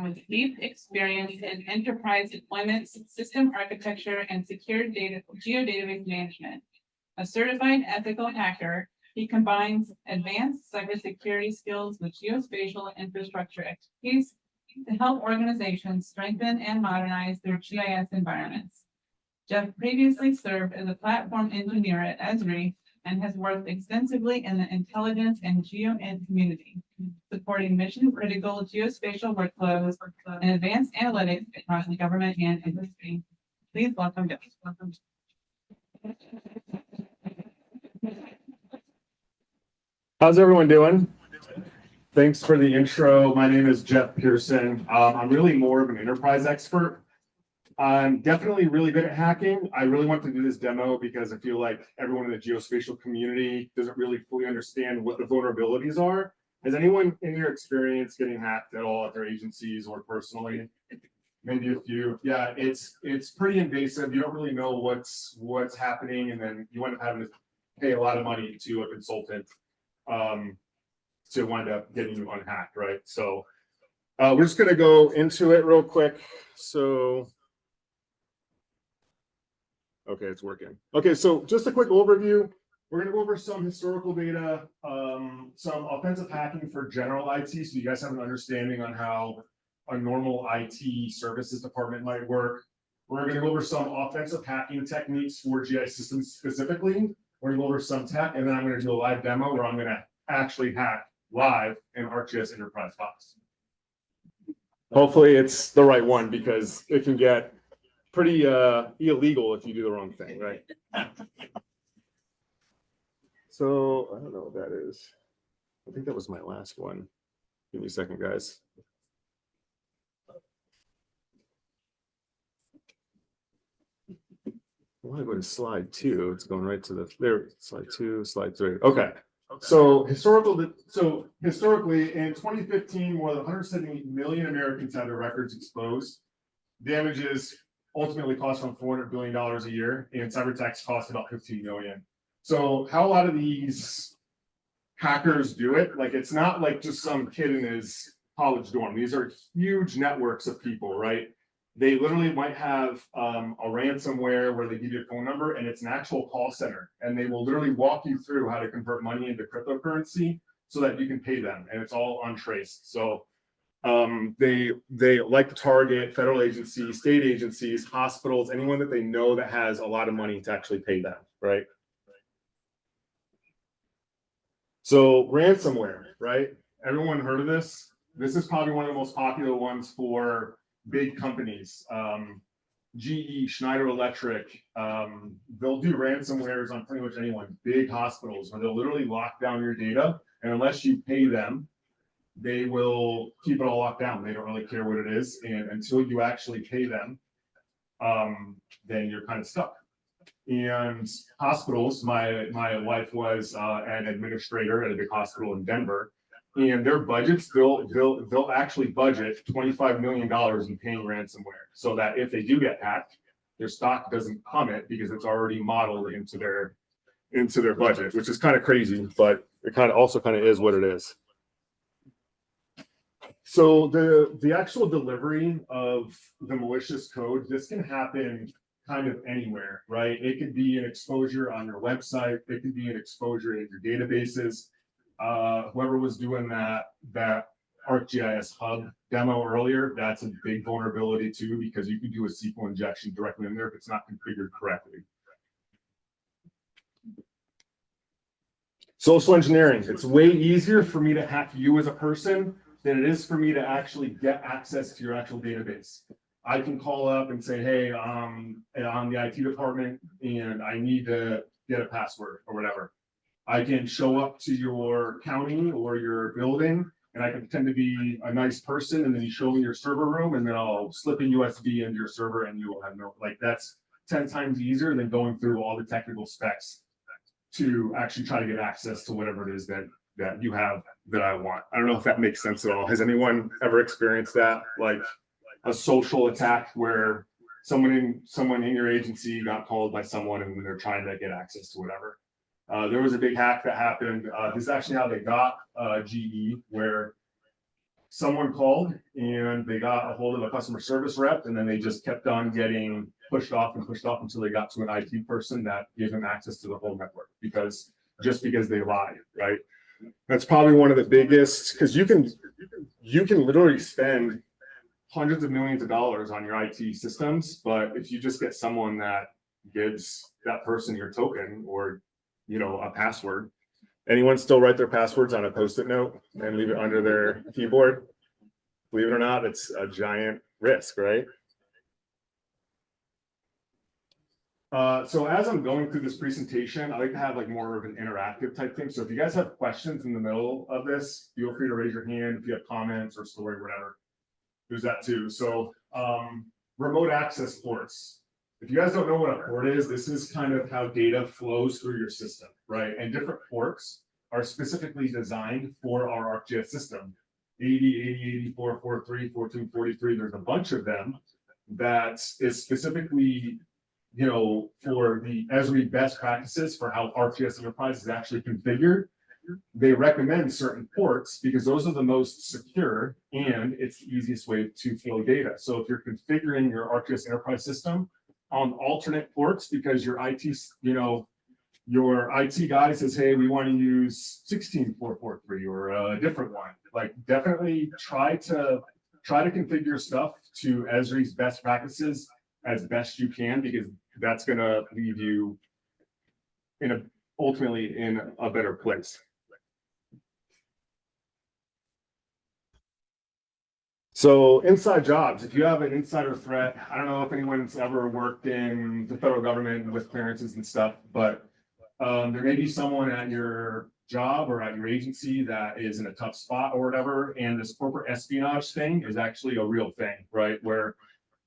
with deep experience in enterprise deployment, system architecture, and secure geodatabase management. A certified ethical hacker, he combines advanced cybersecurity skills with geospatial infrastructure expertise to help organizations strengthen and modernize their GIS environments. Jeff previously served as a platform engineer at Esri and has worked extensively in the intelligence and geo-ed community, supporting mission-critical geospatial workflows and advanced analytics across the government and industry. Please welcome Jeff. How's everyone doing? Thanks for the intro. My name is Jeff Pearson. I'm really more of an enterprise expert. I'm definitely really good at hacking. I really want to do this demo because I feel like everyone in the geospatial community doesn't really fully understand what the vulnerabilities are. Has anyone in your experience getting hacked at all at their agencies or personally? Maybe a few. Yeah, it's pretty invasive. You don't really know what's happening, and then you end up having to pay a lot of money to a consultant to wind up getting you unhacked, right? So we're just gonna go into it real quick. So okay, it's working. Okay, so just a quick overview. We're gonna go over some historical data, some offensive hacking for general IT, so you guys have an understanding on how a normal IT services department might work. We're gonna go over some offensive hacking techniques for GIS systems specifically. We're gonna go over some tech, and then I'm gonna do a live demo where I'm gonna actually hack live in ArcGIS Enterprise Box. Hopefully it's the right one because it can get pretty illegal if you do the wrong thing, right? So I don't know what that is. I think that was my last one. Give me a second, guys. I want to go to slide 2. It's going right to the there. Slide 2, slide 3. Okay. So historically, in 2015, more than 170 million Americans had their records exposed. Damages ultimately cost around $400 billion a year, and cyber attacks cost about 15 million. So how a lot of these hackers do it, like it's not like just some kid in his college dorm. These are huge networks of people, right? They literally might have a ransomware where they give you a phone number and it's an actual call center, and they will literally walk you through how to convert money into cryptocurrency so that you can pay them, and it's all untraced. So they like to target federal agencies, state agencies, hospitals, anyone that they know that has a lot of money to actually pay them, right? So ransomware, right? Everyone heard of this? This is probably one of the most popular ones for big companies. GE, Schneider Electric, they'll do ransomwares on pretty much anyone. Big hospitals where they'll literally lock down your data, and unless you pay them, they will keep it all locked down. They don't really care what it is, and until you actually pay them, then you're kind of stuck. And hospitals, my wife was an administrator at a big hospital in Denver, and their budgets, they'll actually budget $25 million in paying ransomware, so that if they do get hacked, their stock doesn't plummet because it's already modeled into their budget, which is kind of crazy, but it kind of also kind of is what it is. So the actual delivery of the malicious code, this can happen kind of anywhere, right? It could be an exposure on your website. It could be an exposure in your databases. Whoever was doing that ArcGIS Hub demo earlier, that's a big vulnerability too, because you can do a SQL injection directly in there if it's not configured correctly. Social engineering. It's way easier for me to hack you as a person than it is for me to actually get access to your actual database. I can call up and say, hey, I'm the IT department and I need to get a password or whatever. I can show up to your county or your building and I can pretend to be a nice person, and then you show me your server room, and then I'll slip a USB into your server and you will have no, like that's 10 times easier than going through all the technical specs to actually try to get access to whatever it is that you have that I want. I don't know if that makes sense at all. Has anyone ever experienced that? Like a social attack where someone in your agency got called by someone and they're trying to get access to whatever. There was a big hack that happened. This is actually how they got GE, where someone called and they got a hold of a customer service rep, and then they just kept on getting pushed off until they got to an IT person that gave them access to the whole network because they lied, right? That's probably one of the biggest, because you can literally spend hundreds of millions of dollars on your IT systems, but if you just get someone that gives that person your token or a password. Anyone still write their passwords on a Post-it note and leave it under their keyboard? Believe it or not, it's a giant risk, right? So as I'm going through this presentation, I like to have like more of an interactive type thing. So if you guys have questions in the middle of this, feel free to raise your hand. If you have comments or story, whatever, there's that too. So remote access ports. If you guys don't know what a port is, this is kind of how data flows through your system, right? And different ports are specifically designed for our ArcGIS system. 80, 80, 84, 43, 42, 43. There's a bunch of them that is specifically, for the Esri best practices for how ArcGIS Enterprise is actually configured. They recommend certain ports because those are the most secure and it's the easiest way to flow data. So if you're configuring your ArcGIS Enterprise system on alternate ports because your IT guy says, hey, we want to use 16443 or a different one. Like definitely try to configure stuff to Esri's best practices as best you can, because that's going to leave you ultimately in a better place. So inside jobs, if you have an insider threat, I don't know if anyone's ever worked in the federal government with clearances and stuff, but there may be someone at your job or at your agency that is in a tough spot or whatever, and this corporate espionage thing is actually a real thing, right? Where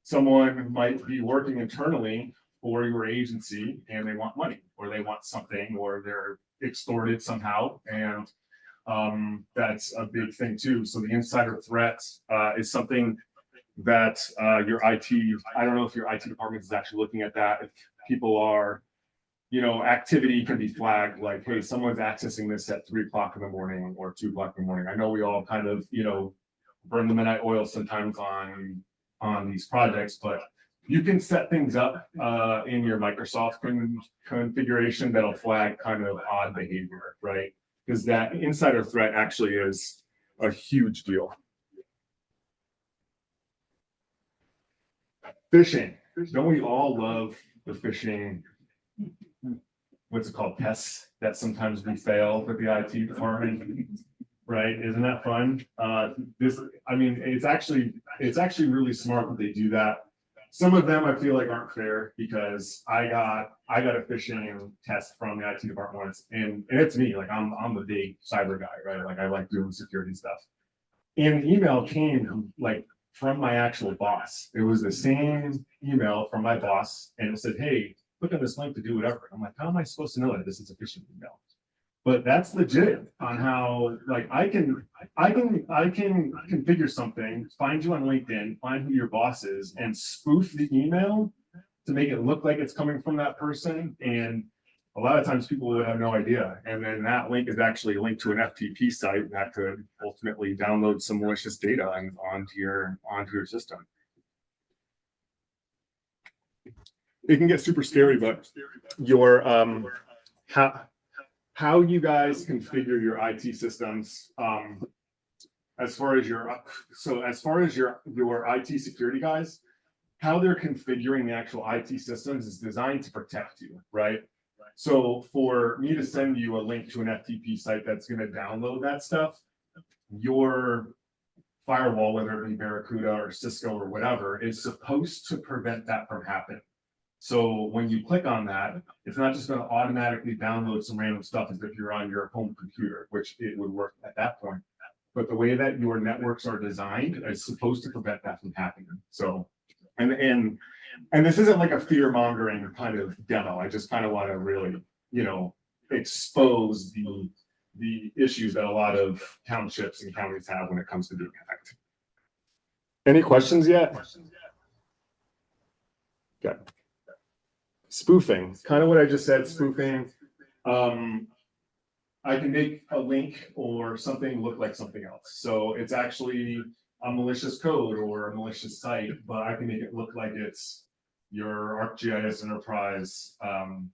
someone might be working internally for your agency and they want money or they want something or they're extorted somehow, and that's a big thing too. So the insider threat is something that your IT, I don't know if your IT department is actually looking at that. If people are, activity can be flagged like, hey, someone's accessing this at 3 o'clock in the morning or 2 o'clock in the morning. I know we all kind of, burn the midnight oil sometimes on these projects, but you can set things up in your Microsoft configuration that'll flag kind of odd behavior, right? Because that insider threat actually is a huge deal. Phishing. Don't we all love the phishing, what's it called, tests that sometimes we fail with the IT department, right? Isn't that fun? It's actually really smart that they do that. Some of them I feel like aren't fair because I got a phishing test from the IT department once, and it's me, like I'm the big cyber guy, right? Like I like doing security stuff. And the email came like from my actual boss. It was the same email from my boss, and it said, hey, click on this link to do whatever. I'm like, how am I supposed to know that this is a phishing email? But that's legit on how, like, I can configure something, find you on LinkedIn, find who your boss is, and spoof the email to make it look like it's coming from that person. And a lot of times people would have no idea. And then that link is actually linked to an FTP site that could ultimately download some malicious data onto your system. It can get super scary, but your how you guys configure your IT systems, as far as your IT security guys, how they're configuring the actual IT systems is designed to protect you, right? So for me to send you a link to an FTP site that's going to download that stuff, your firewall, whether it be Barracuda or Cisco or whatever, is supposed to prevent that from happening. So when you click on that, it's not just going to automatically download some random stuff as if you're on your home computer, which it would work at that point. But the way that your networks are designed is supposed to prevent that from happening. So, and this isn't like a fear mongering kind of demo. I just kind of want to really, expose the issues that a lot of townships and counties have when it comes to being hacked. Any questions yet? Okay. Spoofing, kind of what I just said, spoofing. I I can make a link or something look like something else. So it's actually a malicious code or a malicious site, but I can make it look like it's your ArcGIS enterprise,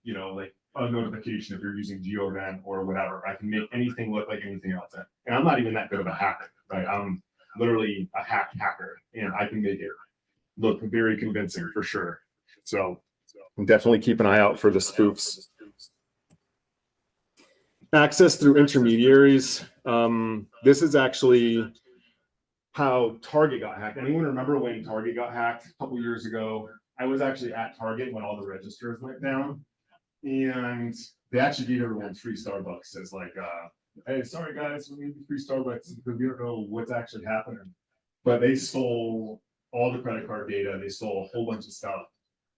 you know, like a notification if you're using GeoVent or whatever. I can make anything look like anything else. And I'm not even that good of a hacker, right? I'm literally a hacker, and I can make it look very convincing for sure. So definitely keep an eye out for the spoofs. Access through intermediaries. This is actually how Target got hacked. Anyone remember when Target got hacked a couple years ago? I was actually at Target when all the registers went down, and they actually gave everyone free Starbucks as like, hey, sorry guys, we need free Starbucks because we don't know what's actually happening. But they stole all the credit card data. They stole a whole bunch of stuff.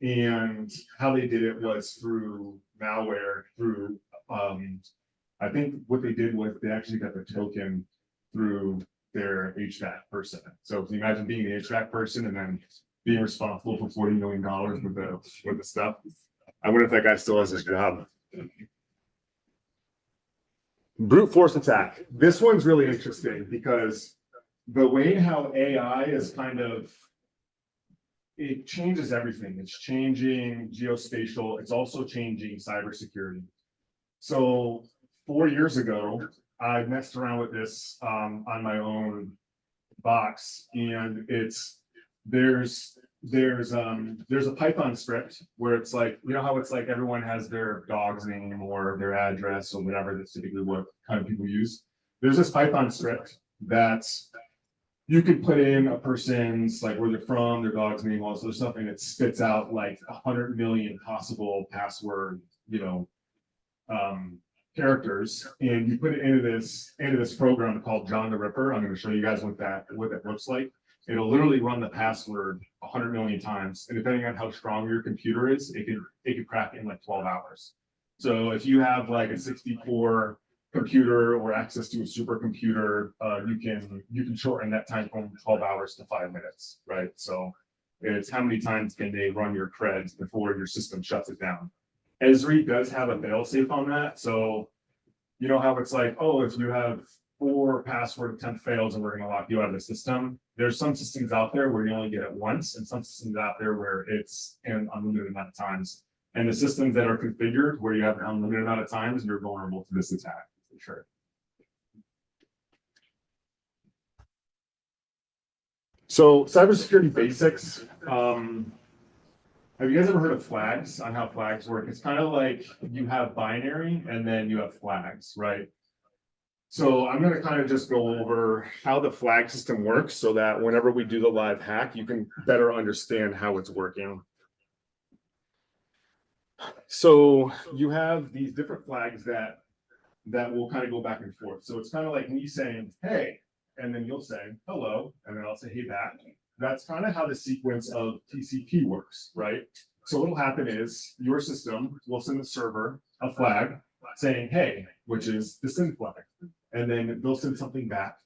And how they did it was through malware, through, I think what they did was they actually got the token through their HVAC person. So if you imagine being the HVAC person and then being responsible for $40 million with the stuff. I wonder if that guy still has his job. Brute force attack. This one's really interesting because the way how AI is kind of, it changes everything. It's changing geospatial. It's also changing cybersecurity. So 4 years ago, I messed around with this on my own box, and there's a Python script where it's like, you know how it's like everyone has their dog's name or their address or whatever. That's typically what kind of people use. There's this Python script that's you could put in a person's like where they're from, their dog's name, all this other stuff, and it spits out like 100 million possible password, you know, characters, and you put it into this program called John the Ripper. I'm going to show you guys what it looks like. It'll literally run the password 100 million times, and depending on how strong your computer is, it could crack it in like 12 hours. So if you have like a 64 computer or access to a supercomputer, you can shorten that time from 12 hours to 5 minutes, right? So it's how many times can they run your creds before your system shuts it down. Esri does have a failsafe on that, so you know how it's like, oh, if you have 4 password attempt fails and we're going to lock you out of the system. There's some systems out there where you only get it once, and some systems out there where it's an unlimited amount of times. And the systems that are configured where you have an unlimited amount of times, you're vulnerable to this attack for sure. So cybersecurity basics. Have you guys ever heard of flags, on how flags work? It's kind of like you have binary and then you have flags, right? So I'm going to kind of just go over how the flag system works so that whenever we do the live hack, you can better understand how it's working. So you have these different flags that will kind of go back and forth. So it's kind of like me saying, hey, and then you'll say hello, and then I'll say hey back. That's kind of how the sequence of TCP works, right? So what'll happen is your system will send the server a flag saying hey, which is the send flag. And then they'll send something back.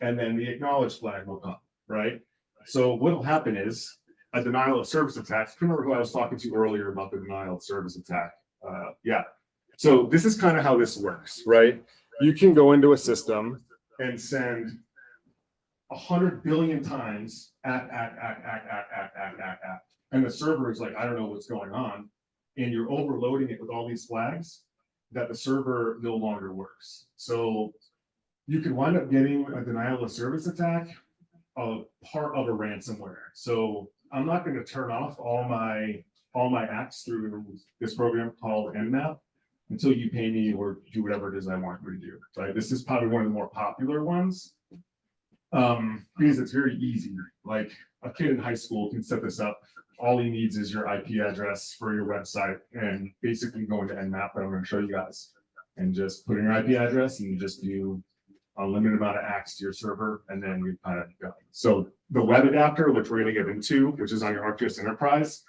And then the acknowledge flag will come, right? So what'll happen is a denial of service attack. Remember who I was talking to earlier about the denial of service attack? Yeah. So this is kind of how this works, right? You can go into a system and send 100 billion times at, and the server is like, I don't know what's going on. And you're overloading it with all these flags that the server no longer works. So you can wind up getting a denial of service attack of part of a ransomware. So I'm not going to turn off all my acts through this program called Nmap until you pay me or do whatever it is I want you to do, right? This is probably one of the more popular ones because it's very easy. Like a kid in high school can set this up. All he needs is your IP address for your website and basically go into Nmap that I'm going to show you guys and just put in your IP address and you just do a limited amount of acts to your server and then you kind of go. So the web adapter, which we're going to get into, which is on your ArcGIS Enterprise,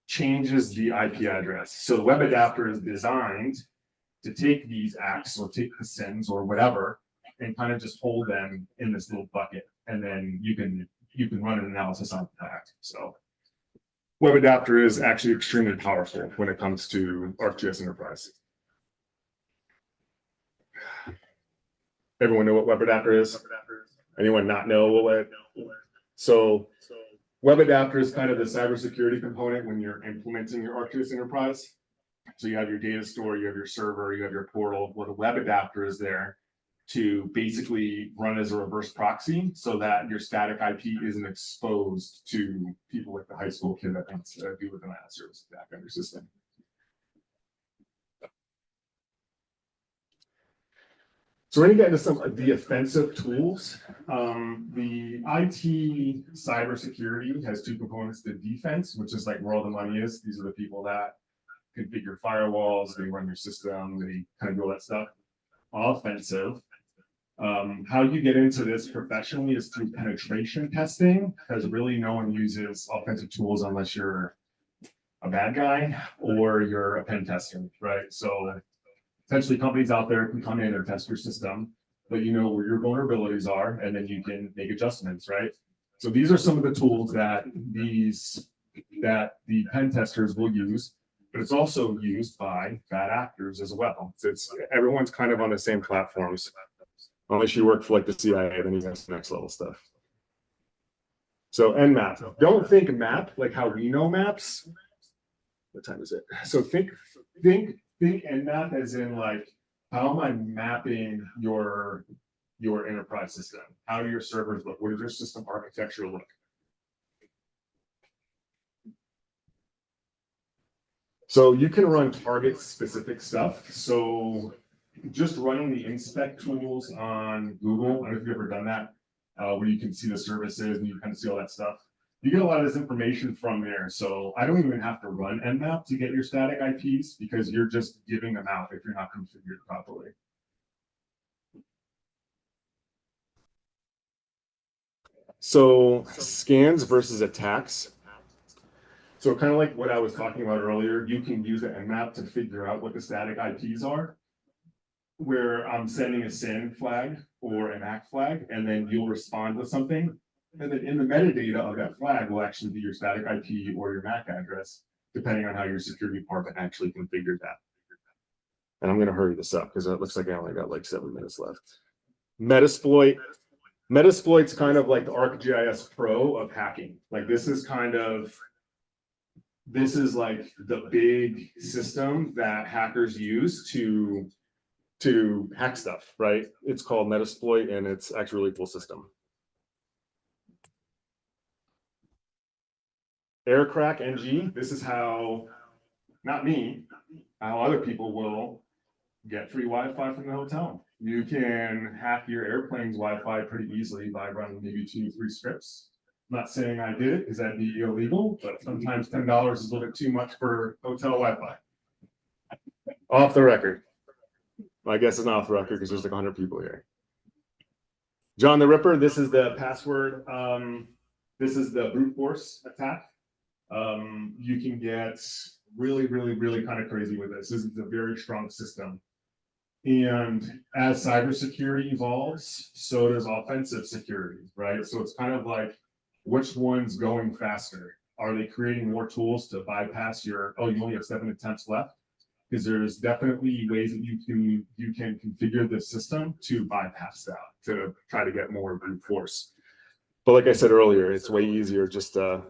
changes the IP address. So the web adapter is designed to take these acts or take the sends or whatever and kind of just hold them in this little bucket. And then you can run an analysis on the act. So web adapter is actually extremely powerful when it comes to ArcGIS Enterprise. everyone know what web adapter is? Anyone not know what? So web adapter is kind of the cybersecurity component when you're implementing your ArcGIS enterprise. So you have your data store, you have your server, you have your portal. Well, the web adapter is there to basically run as a reverse proxy so that your static IP isn't exposed to people like the high school kid that wants to do with an ad service back on your system. So we're going to get into some of the offensive tools. The IT cybersecurity has two components: the defense, which is like where all the money is. These are the people that configure firewalls, they run your system, they kind of do all that stuff. Offensive. How you get into this professionally is through penetration testing, because really no one uses offensive tools unless you're a bad guy or you're a pen tester, right? So essentially companies out there can come in and test your system, but you know where your vulnerabilities are, and then you can make adjustments, right? So these are some of the tools that the pen testers will use, but it's also used by bad actors as well. So everyone's kind of on the same platforms. Unless you work for like the CIA, then you have some next level stuff. So Nmap. Don't think map like how we know maps. What time is it? So think Nmap as in like, how am I mapping your enterprise system? How do your servers look? What does your system architecture look? So you can run target specific stuff. So just running the inspect tools on Google, I don't know if you've ever done that, where you can see the services and you kind of see all that stuff. You get a lot of this information from there. So I don't even have to run Nmap to get your static IPs because you're just giving them out if you're not configured properly. So scans versus attacks. So kind of like what I was talking about earlier, you can use the Nmap to figure out what the static IPs are, where I'm sending a SYN flag or an ACK flag, and then you'll respond with something. And then in the metadata of that flag will actually be your static IP or your MAC address, depending on how your security department actually configured that. And I'm going to hurry this up because it looks like I only got like 7 minutes left. Metasploit. Metasploit's kind of like the ArcGIS Pro of hacking. Like this is like the big system that hackers use to hack stuff, right? It's called Metasploit, and it's actually a really cool system. Aircrack NG, this is how, not me, how other people will get free Wi-Fi from the hotel. You can hack your airplane's Wi-Fi pretty easily by running maybe 2 or 3 scripts. I'm not saying I did it because that'd be illegal, but sometimes $10 is a little bit too much for hotel Wi-Fi. Off the record. I guess it's not off the record because there's like 100 people here. John the Ripper, this is the password. This is the brute force attack. You can get really kind of crazy with this. This is a very strong system. And as cybersecurity evolves, so does offensive security, right? So it's kind of like, which one's going faster? Are they creating more tools to bypass your, oh, you only have 7 attempts left? Because there's definitely ways that you can configure the system to bypass that, to try to get more brute force. But like I said earlier, it's way easier just to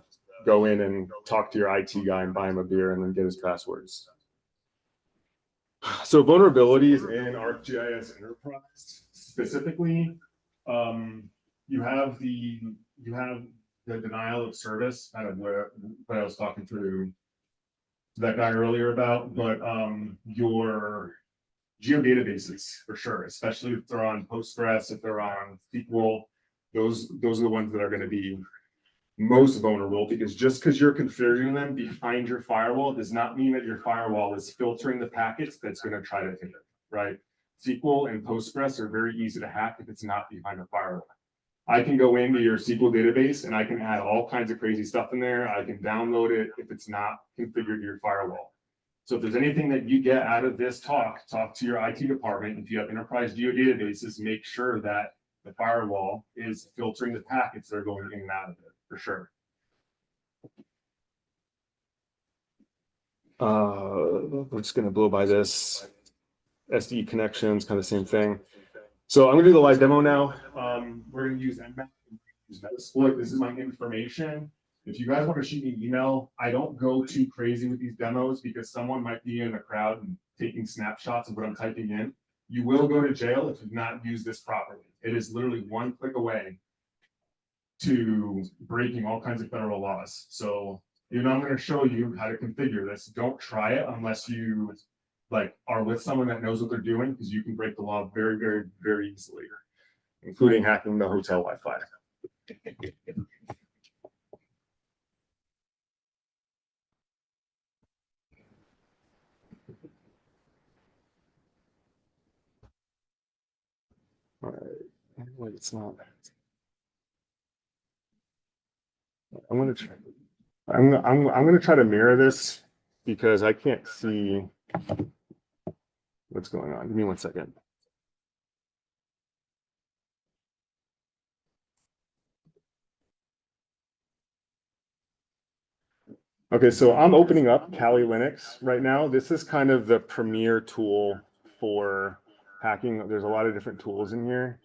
go in and talk to your IT guy and buy him a beer and then get his passwords. So vulnerabilities in ArcGIS Enterprise specifically, you have the denial of service, kind of what I was talking to that guy earlier about, but your geodatabases for sure, especially if they're on Postgres, if they're on SQL, those are the ones that are going to be most vulnerable, because just because you're configuring them behind your firewall does not mean that your firewall is filtering the packets that's going to try to hit it, right? SQL and Postgres are very easy to hack if it's not behind a firewall. I can go into your SQL database and I can add all kinds of crazy stuff in there. I can download it if it's not configured to your firewall. So if there's anything that you get out of this talk to your IT department. If you have enterprise geodatabases, make sure that the firewall is filtering the packets that are going in and out of it, for sure. We're just going to blow by this. SDE connections, kind of the same thing. So I'm gonna do the live demo now. We're gonna use Nmap, use Metasploit. This is my information. If you guys want to shoot me an email, I don't go too crazy with these demos because someone might be in the crowd and taking snapshots of what I'm typing in. You will go to jail if you do not use this properly. It is literally one click away to breaking all kinds of federal laws. So, you know, I'm going to show you how to configure this. Don't try it unless you are with someone that knows what they're doing, because you can break the law very, very, very easily, including hacking the hotel Wi-Fi. All right, wait, it's not. I'm gonna try. I'm gonna try to mirror this because I can't see what's going on. Give me 1 second. Okay, so I'm opening up Kali Linux right now. This is kind of the premier tool for hacking. There's a lot of different tools in here.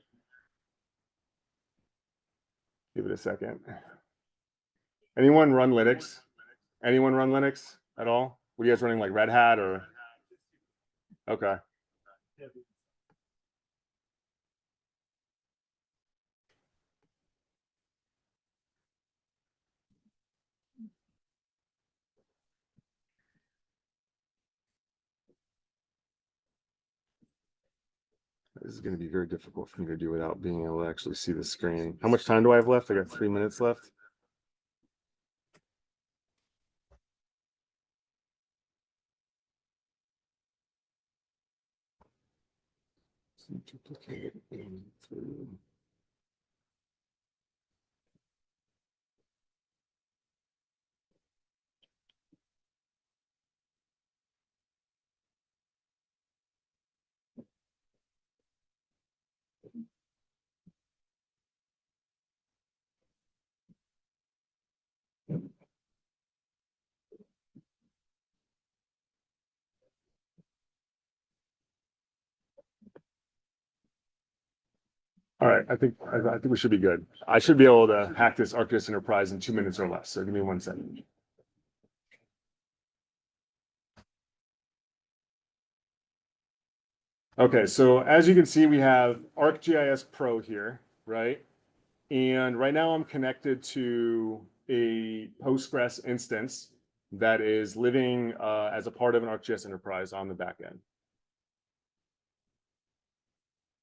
Give it a second. Anyone run Linux? Anyone run Linux at all? What are you guys running, like Red Hat or? Okay. This is going to be very difficult for me to do without being able to actually see the screen. How much time do I have left? I got 3 minutes left. Duplicate through. All right, I think we should be good. I should be able to hack this ArcGIS Enterprise in 2 minutes or less. So give me 1 second. Okay, so as you can see, we have ArcGIS Pro here, right? And right now I'm connected to a Postgres instance that is living as a part of an ArcGIS Enterprise on the back end.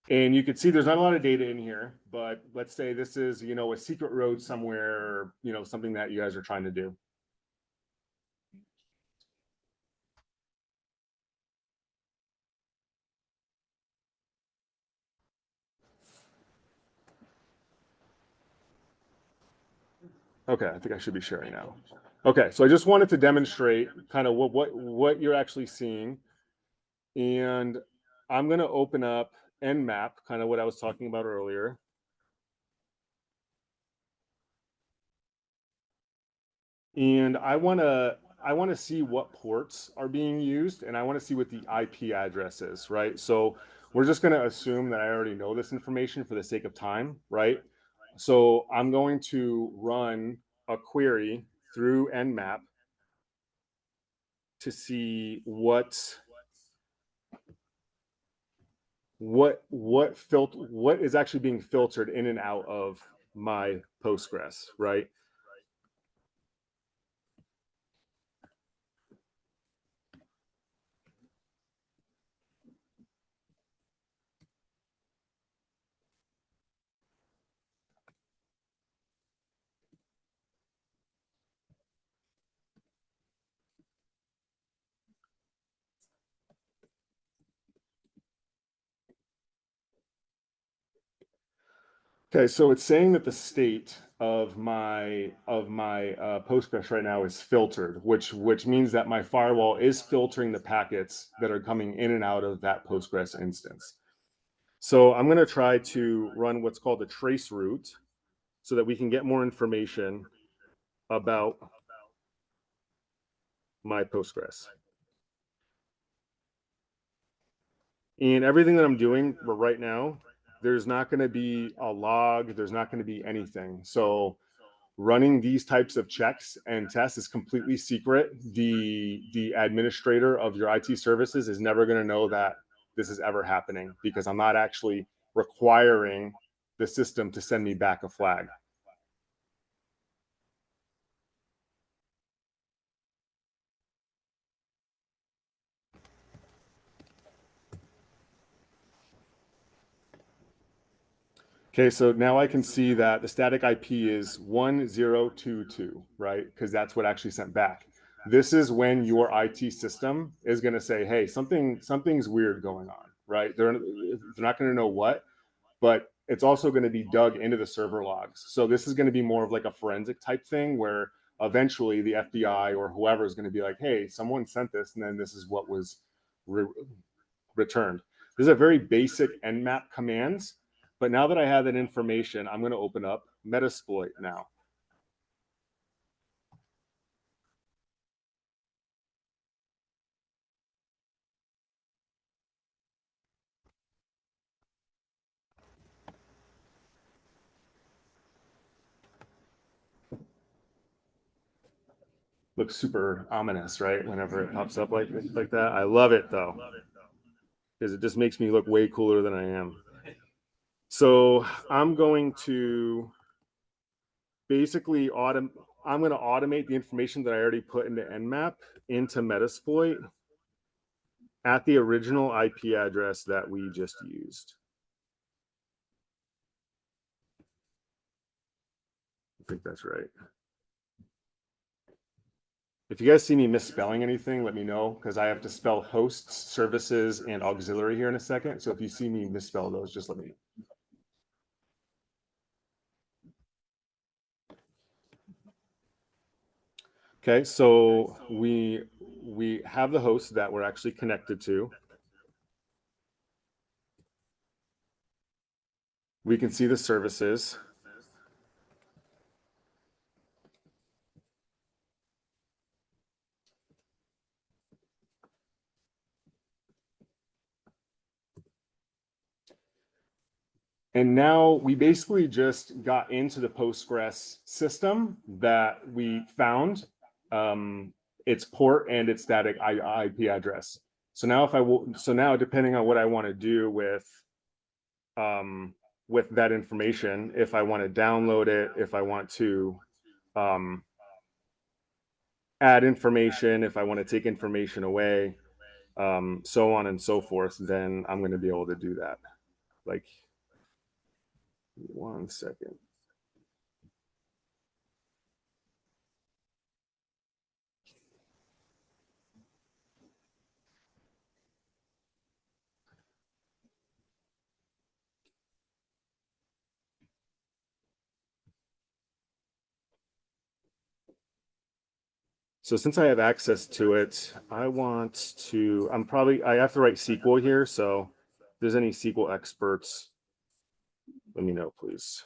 And you can see there's not a lot of data in here, but let's say this is, you know, a secret road somewhere, you know, something that you guys are trying to do. Okay, I think I should be sharing now. Okay, so I just wanted to demonstrate kind of what you're actually seeing. And I'm going to open up Nmap, kind of what I was talking about earlier. And I want to see what ports are being used, and I want to see what the IP address is, right? So we're just going to assume that I already know this information for the sake of time, right? So I'm going to run a query through Nmap to see what is actually being filtered in and out of my Postgres, right? Okay, so it's saying that the state of my Postgres right now is filtered, which means that my firewall is filtering the packets that are coming in and out of that Postgres instance. So I'm going to try to run what's called a trace route so that we can get more information about my Postgres. And everything that I'm doing right now, there's not going to be a log, there's not going to be anything. So running these types of checks and tests is completely secret. The administrator of your IT services is never going to know that this is ever happening, because I'm not actually requiring the system to send me back a flag. Okay, so now I can see that the static IP is 1022, right? Because that's what actually sent back. This is when your IT system is going to say, hey, something's weird going on, right? They're not going to know what, but it's also going to be dug into the server logs. So this is going to be more of like a forensic type thing, where eventually the FBI or whoever is going to be like, hey, someone sent this, and then this is what was returned. This is a very basic Nmap commands, but now that I have that information, I'm going to open up Metasploit now. Looks super ominous, right? Whenever it pops up like that. I love it though, because it just makes me look way cooler than I am. So I'm going to basically I'm going to automate the information that I already put into Nmap into Metasploit at the original IP address that we just used. I think that's right. If you guys see me misspelling anything, let me know, because I have to spell hosts, services, and auxiliary here in a second. So if you see me misspell those, just let me know. Okay, so we have the host that we're actually connected to. We can see the services. And now we basically just got into the Postgres system that we found, its port and its static IP address. So now now depending on what I want to do with that information, if I want to download it, if I want to add information, if I want to take information away, so on and so forth, then I'm going to be able to do that. Like, 1 second. So since I have access to it, I have to write SQL here. So if there's any SQL experts, let me know, please.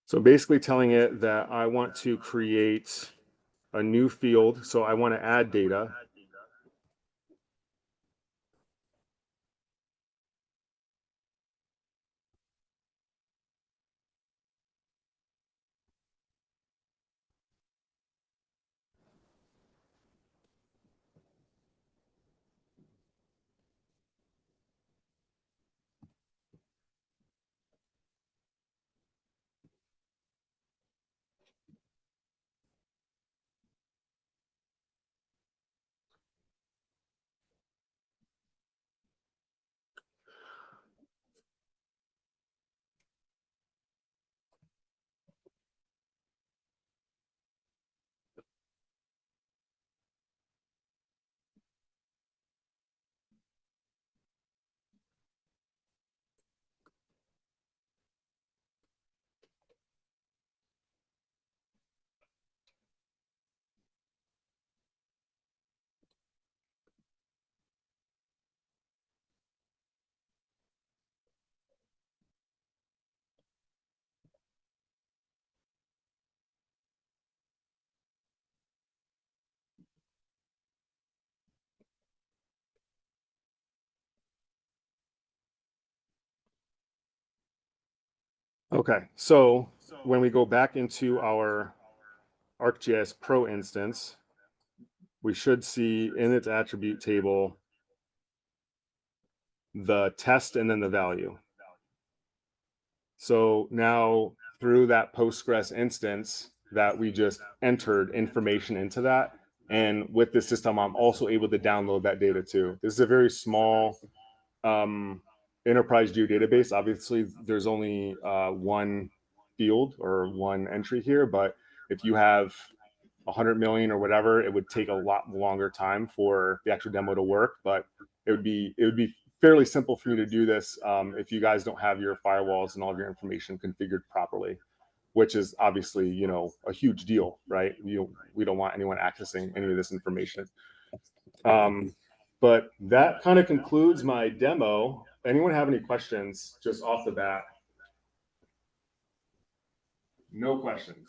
So basically telling it that I want to create a new field. So I want to add data. Okay, so when we go back into our ArcGIS Pro instance, we should see in its attribute table the test and then the value. So now through that Postgres instance that we just entered information into that, and with the system, I'm also able to download that data too. This is a very small enterprise geodatabase. Obviously, there's only one field or one entry here, but if you have 100 million or whatever, it would take a lot longer time for the actual demo to work. But it would be fairly simple for me to do this if you guys don't have your firewalls and all of your information configured properly, which is obviously, you know, a huge deal, right? We don't want anyone accessing any of this information. But that kind of concludes my demo. Anyone have any questions just off the bat? No questions.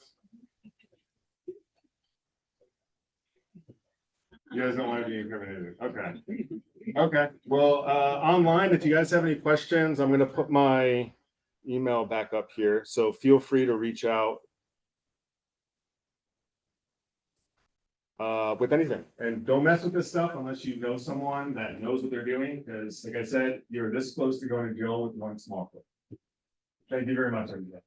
You guys don't want to be incriminated. Okay. Okay. Well, online, if you guys have any questions, I'm going to put my email back up here. So feel free to reach out with anything. And don't mess with this stuff unless you know someone that knows what they're doing. Because like I said, you're this close to going to jail with one small click. Thank you very much, everybody.